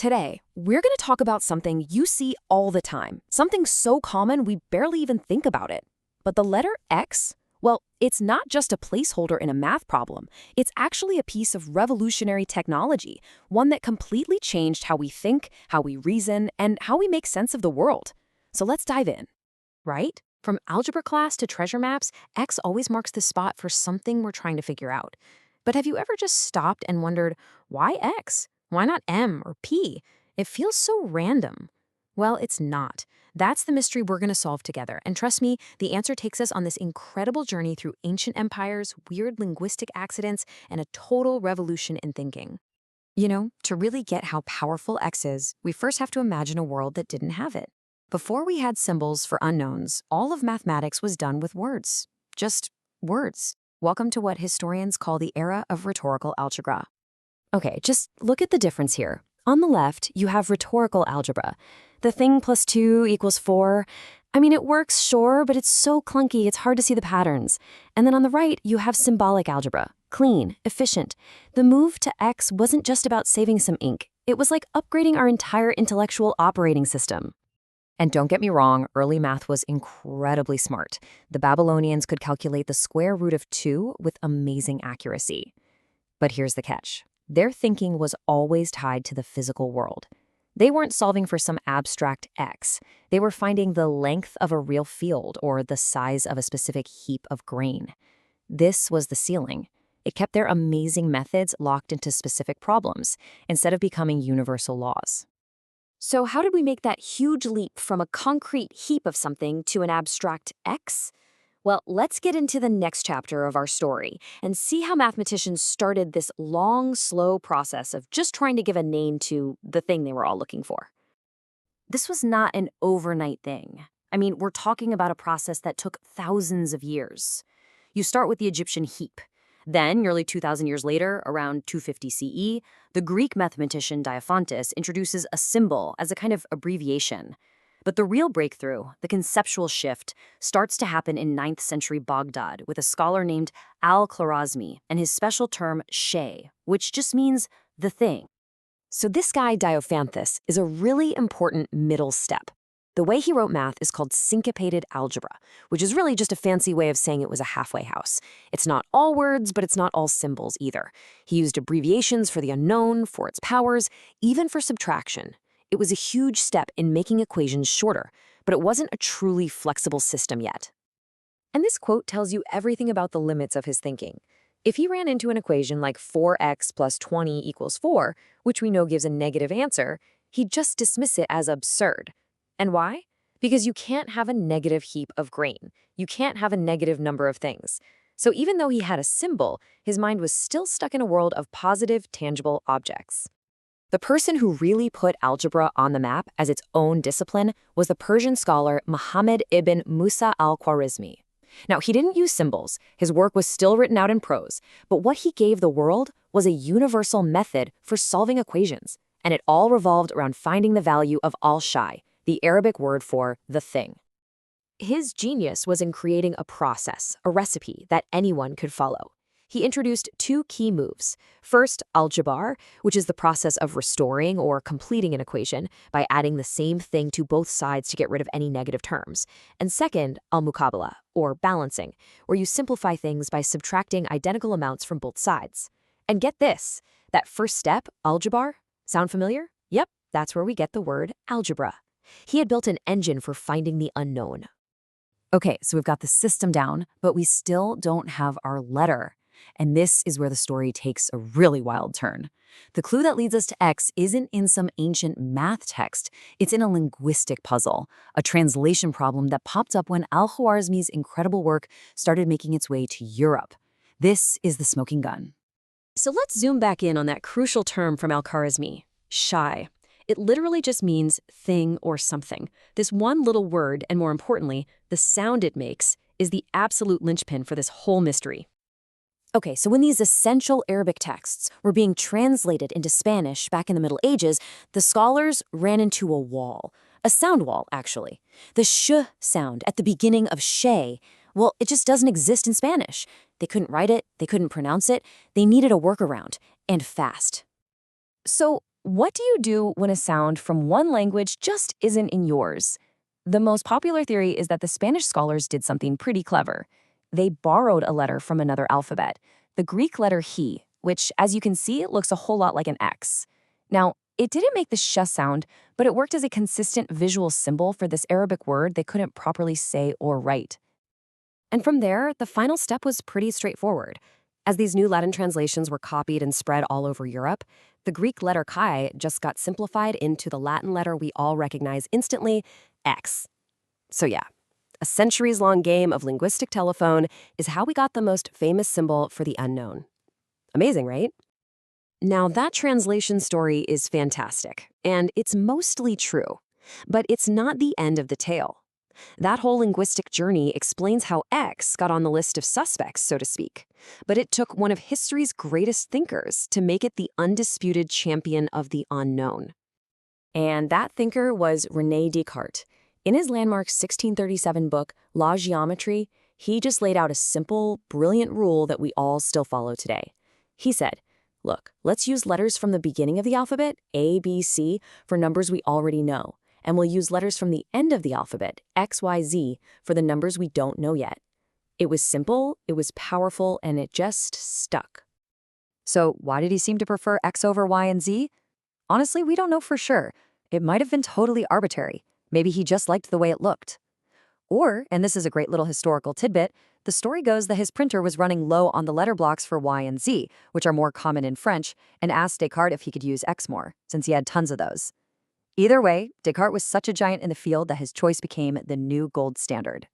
Today, we're going to talk about something you see all the time, something so common we barely even think about it. But the letter X, well, it's not just a placeholder in a math problem. It's actually a piece of revolutionary technology, one that completely changed how we think, how we reason, and how we make sense of the world. So let's dive in. Right? From algebra class to treasure maps, X always marks the spot for something we're trying to figure out. But have you ever just stopped and wondered, why X? Why not M or P? It feels so random. Well, it's not. That's the mystery we're going to solve together. And trust me, the answer takes us on this incredible journey through ancient empires, weird linguistic accidents, and a total revolution in thinking. You know, to really get how powerful X is, we first have to imagine a world that didn't have it. Before we had symbols for unknowns, all of mathematics was done with words. Just words. Welcome to what historians call the era of rhetorical algebra. Okay, just look at the difference here. On the left, you have rhetorical algebra. The thing plus 2 equals 4. I mean, it works, sure, but it's so clunky, it's hard to see the patterns. And then on the right, you have symbolic algebra. Clean, efficient. The move to X wasn't just about saving some ink. It was like upgrading our entire intellectual operating system. And don't get me wrong, early math was incredibly smart. The Babylonians could calculate the square root of 2 with amazing accuracy. But here's the catch. Their thinking was always tied to the physical world. They weren't solving for some abstract X. They were finding the length of a real field or the size of a specific heap of grain. This was the ceiling. It kept their amazing methods locked into specific problems instead of becoming universal laws. So how did we make that huge leap from a concrete heap of something to an abstract X? Well, let's get into the next chapter of our story and see how mathematicians started this long, slow process of just trying to give a name to the thing they were all looking for. This was not an overnight thing. I mean, we're talking about a process that took thousands of years. You start with the Egyptian heap. Then, nearly 2,000 years later, around 250 CE, the Greek mathematician Diophantus introduces a symbol as a kind of abbreviation. But the real breakthrough, the conceptual shift, starts to happen in 9th century Baghdad with a scholar named Al-Khwarizmi and his special term shay, which just means the thing. So this guy, Diophantus, is a really important middle step. The way he wrote math is called syncopated algebra, which is really just a fancy way of saying it was a halfway house. It's not all words, but it's not all symbols either. He used abbreviations for the unknown, for its powers, even for subtraction. It was a huge step in making equations shorter, but it wasn't a truly flexible system yet. And this quote tells you everything about the limits of his thinking. If he ran into an equation like 4x plus 20 equals 4, which we know gives a negative answer, he'd just dismiss it as absurd. And why? Because you can't have a negative heap of grain. You can't have a negative number of things. So even though he had a symbol, his mind was still stuck in a world of positive, tangible objects. The person who really put algebra on the map as its own discipline was the Persian scholar Muhammad ibn Musa al-Khwarizmi. Now, he didn't use symbols. His work was still written out in prose. But what he gave the world was a universal method for solving equations. And it all revolved around finding the value of al-shay, the Arabic word for the thing. His genius was in creating a process, a recipe that anyone could follow. He introduced 2 key moves. First, algebra, which is the process of restoring or completing an equation by adding the same thing to both sides to get rid of any negative terms. And second, al-muqabala, or balancing, where you simplify things by subtracting identical amounts from both sides. And get this, that first step, algebra, sound familiar? Yep, that's where we get the word algebra. He had built an engine for finding the unknown. Okay, so we've got the system down, but we still don't have our letter. And this is where the story takes a really wild turn. The clue that leads us to X isn't in some ancient math text. It's in a linguistic puzzle, a translation problem that popped up when Al-Khwarizmi's incredible work started making its way to Europe. This is the smoking gun. So let's zoom back in on that crucial term from Al-Khwarizmi, shay. It literally just means thing or something. This one little word, and more importantly, the sound it makes, is the absolute linchpin for this whole mystery. Okay, so when these essential Arabic texts were being translated into Spanish back in the Middle Ages, the scholars ran into a wall. A sound wall, actually. The sh sound at the beginning of shay, well, it just doesn't exist in Spanish. They couldn't write it, they couldn't pronounce it, they needed a workaround, and fast. So What do you do when a sound from one language just isn't in yours? The most popular theory is that the Spanish scholars did something pretty clever. They borrowed a letter from another alphabet, the Greek letter he, which, as you can see, looks a whole lot like an X. Now, it didn't make the sh sound, but it worked as a consistent visual symbol for this Arabic word they couldn't properly say or write. And from there, the final step was pretty straightforward. As these new Latin translations were copied and spread all over Europe, the Greek letter chi just got simplified into the Latin letter we all recognize instantly, X. So yeah, a centuries-long game of linguistic telephone is how we got the most famous symbol for the unknown. Amazing, right? Now, that translation story is fantastic, and it's mostly true. But it's not the end of the tale. That whole linguistic journey explains how X got on the list of suspects, so to speak. But it took one of history's greatest thinkers to make it the undisputed champion of the unknown. And that thinker was René Descartes. In his landmark 1637 book, La Géométrie, he just laid out a simple, brilliant rule that we all still follow today. He said, look, let's use letters from the beginning of the alphabet, A, B, C, for numbers we already know. And we'll use letters from the end of the alphabet, X, Y, Z, for the numbers we don't know yet. It was simple, it was powerful, and it just stuck. So why did he seem to prefer X over Y and Z? Honestly, we don't know for sure. It might have been totally arbitrary. Maybe he just liked the way it looked. Or, and this is a great little historical tidbit, the story goes that his printer was running low on the letter blocks for Y and Z, which are more common in French, and asked Descartes if he could use X more, since he had tons of those. Either way, Descartes was such a giant in the field that his choice became the new gold standard.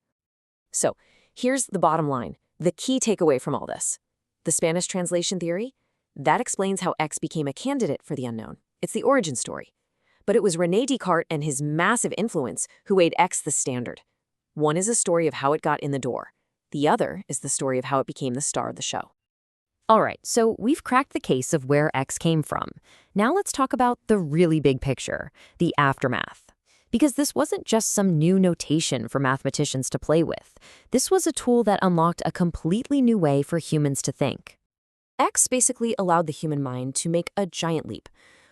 So, here's the bottom line, the key takeaway from all this. The Spanish translation theory? That explains how X became a candidate for the unknown. It's the origin story. But it was René Descartes and his massive influence who made X the standard. One is a story of how it got in the door. The other is the story of how it became the star of the show. All right, so we've cracked the case of where X came from. Now let's talk about the really big picture, the aftermath. Because this wasn't just some new notation for mathematicians to play with. This was a tool that unlocked a completely new way for humans to think. X basically allowed the human mind to make a giant leap.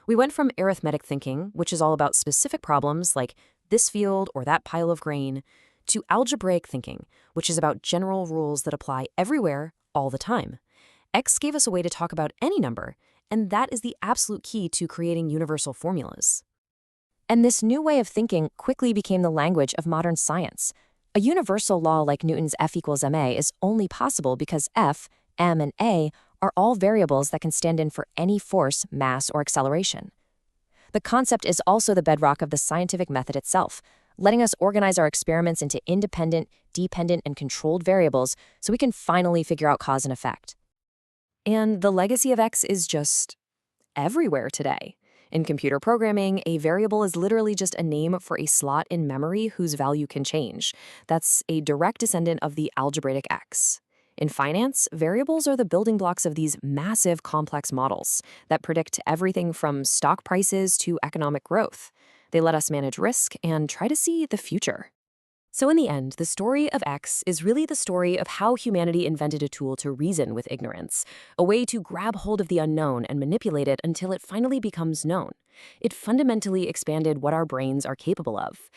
We went from arithmetic thinking, which is all about specific problems like this field or that pile of grain, to algebraic thinking, which is about general rules that apply everywhere, all the time. X gave us a way to talk about any number, and that is the absolute key to creating universal formulas. And this new way of thinking quickly became the language of modern science. A universal law like Newton's F equals ma is only possible because F, m, and a are all variables that can stand in for any force, mass, or acceleration. The concept is also the bedrock of the scientific method itself, letting us organize our experiments into independent, dependent, and controlled variables so we can finally figure out cause and effect. And the legacy of X is just everywhere today. In computer programming, a variable is literally just a name for a slot in memory whose value can change. That's a direct descendant of the algebraic X. In finance, variables are the building blocks of these massive complex models that predict everything from stock prices to economic growth. They let us manage risk and try to see the future. So in the end, the story of X is really the story of how humanity invented a tool to reason with ignorance, a way to grab hold of the unknown and manipulate it until it finally becomes known. It fundamentally expanded what our brains are capable of,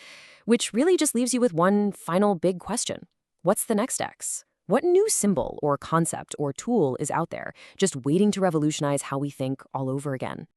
which really just leaves you with one final big question. What's the next X? What new symbol or concept or tool is out there, just waiting to revolutionize how we think all over again?